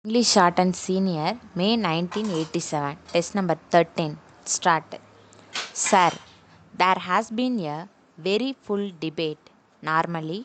English Short and Senior, May 1987, Test number 13. Start. Sir, there has been a very full debate. Normally,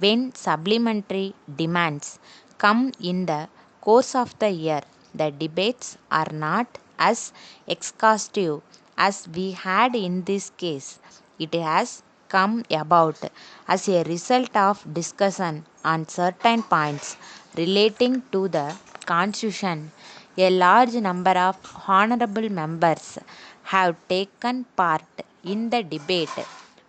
when supplementary demands come in the course of the year, the debates are not as exhaustive as we had in this case. It has come about as a result of discussion on certain points relating to the Constitution. A large number of honorable members have taken part in the debate,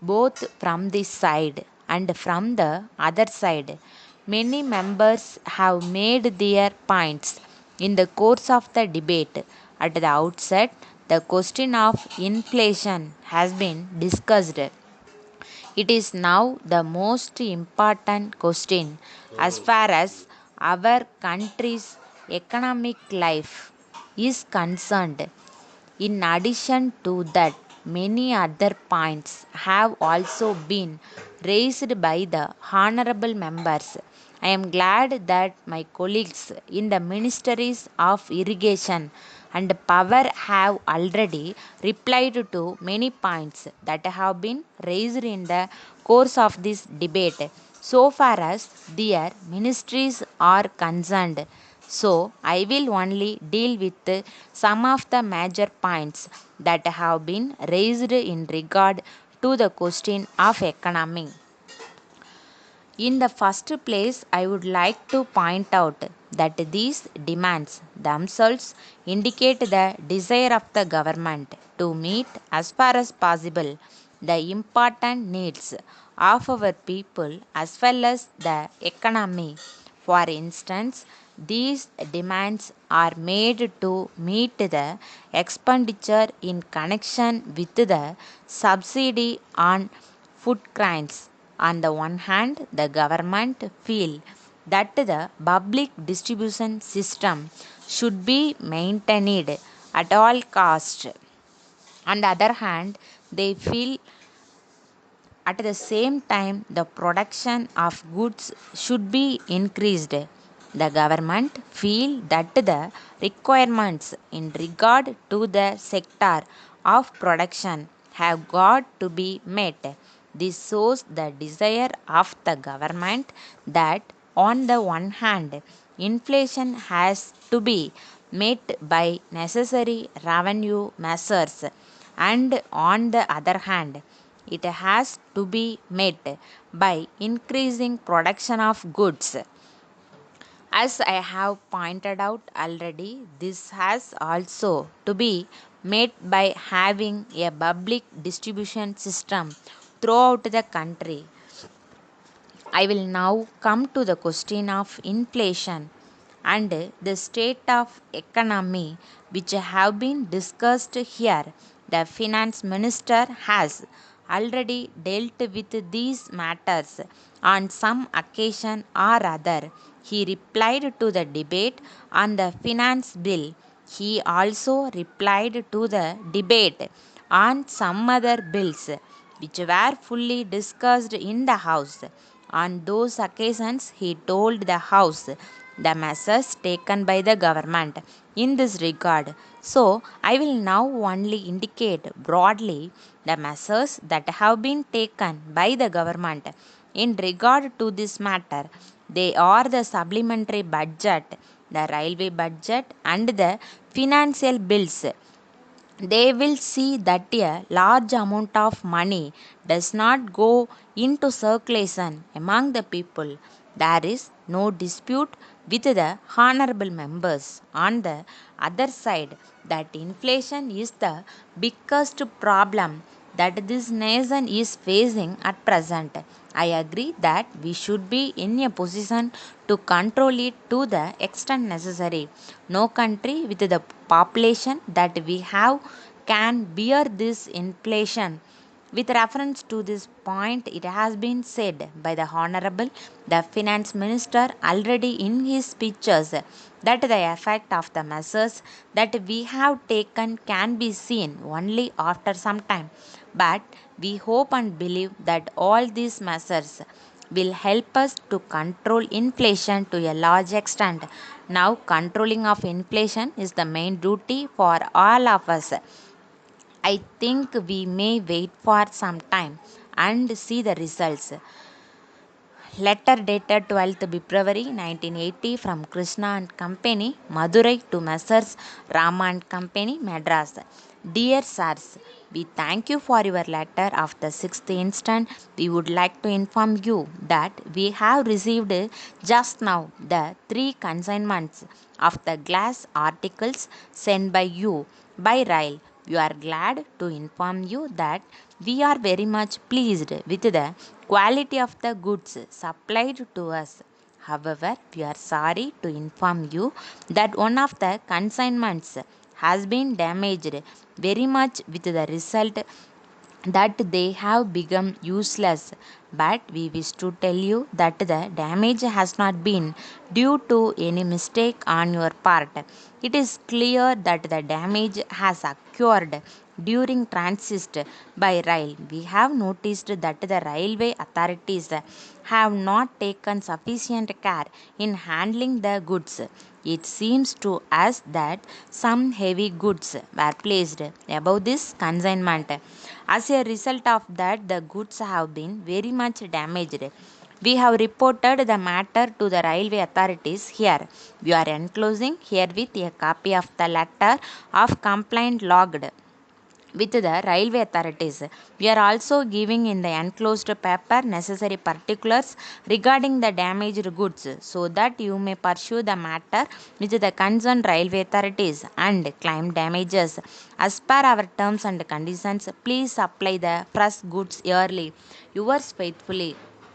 both from this side and from the other side. Many members have made their points in the course of the debate. At the outset, the question of inflation has been discussed. It is now the most important question as far as our country's economic life is concerned. In addition to that, many other points have also been raised by the honorable members. I am glad that my colleagues in the Ministries of Irrigation and Power have already replied to many points that have been raised in the course of this debate so far as their ministries are concerned. So, I will only deal with some of the major points that have been raised in regard to the question of economy. In the first place, I would like to point out that these demands themselves indicate the desire of the government to meet as far as possible the important needs of our people as well as the economy. For instance, these demands are made to meet the expenditure in connection with the subsidy on food grains. On the one hand, the government feel that the public distribution system should be maintained at all cost. On the other hand, they feel at the same time the production of goods should be increased. The government feel that the requirements in regard to the sector of production have got to be met. This shows the desire of the government that on the one hand inflation has to be met by necessary revenue measures, and on the other hand it has to be met by increasing production of goods. As I have pointed out already, this has also to be met by having a public distribution system throughout the country. I will now come to the question of inflation and the state of economy which have been discussed here. The finance minister has already dealt with these matters on some occasion or other. He replied to the debate on the finance bill. He also replied to the debate on some other bills which were fully discussed in the House. On those occasions, he told the House the measures taken by the government in this regard. So, I will now only indicate broadly the measures that have been taken by the government in regard to this matter. They are the supplementary budget, the railway budget, and the financial bills. They will see that a large amount of money does not go into circulation among the people. There is no dispute with the honorable members. On the other side, that inflation is the biggest problem that this nation is facing at present. I agree that we should be in a position to control it to the extent necessary. No country with the population that we have can bear this inflation. With reference to this point, it has been said by the Honorable the Finance Minister already in his speeches that the effect of the measures that we have taken can be seen only after some time. But we hope and believe that all these measures will help us to control inflation to a large extent. Now, controlling of inflation is the main duty for all of us. I think we may wait for some time and see the results. Letter dated 12th February 1980 from Krishna and Company, Madurai to Messrs. Rama and Company, Madras. Dear Sirs, we thank you for your letter of the 6th instant. We would like to inform you that we have received just now the three consignments of the glass articles sent by you by rail. We are glad to inform you that we are very much pleased with the quality of the goods supplied to us. However, we are sorry to inform you that one of the consignments has been damaged very much, with the result that they have become useless. But we wish to tell you that the damage has not been due to any mistake on your part. It is clear that the damage has occurred during transit by rail. We have noticed that the railway authorities have not taken sufficient care in handling the goods. It seems to us that some heavy goods were placed above this consignment. As a result of that, the goods have been very much damaged. We have reported the matter to the railway authorities here. We are enclosing herewith a copy of the letter of complaint logged with the railway authorities. We are also giving in the enclosed paper necessary particulars regarding the damaged goods, so that you may pursue the matter with the concerned railway authorities and claim damages. As per our terms and conditions, please supply the fresh goods yearly. Yours faithfully,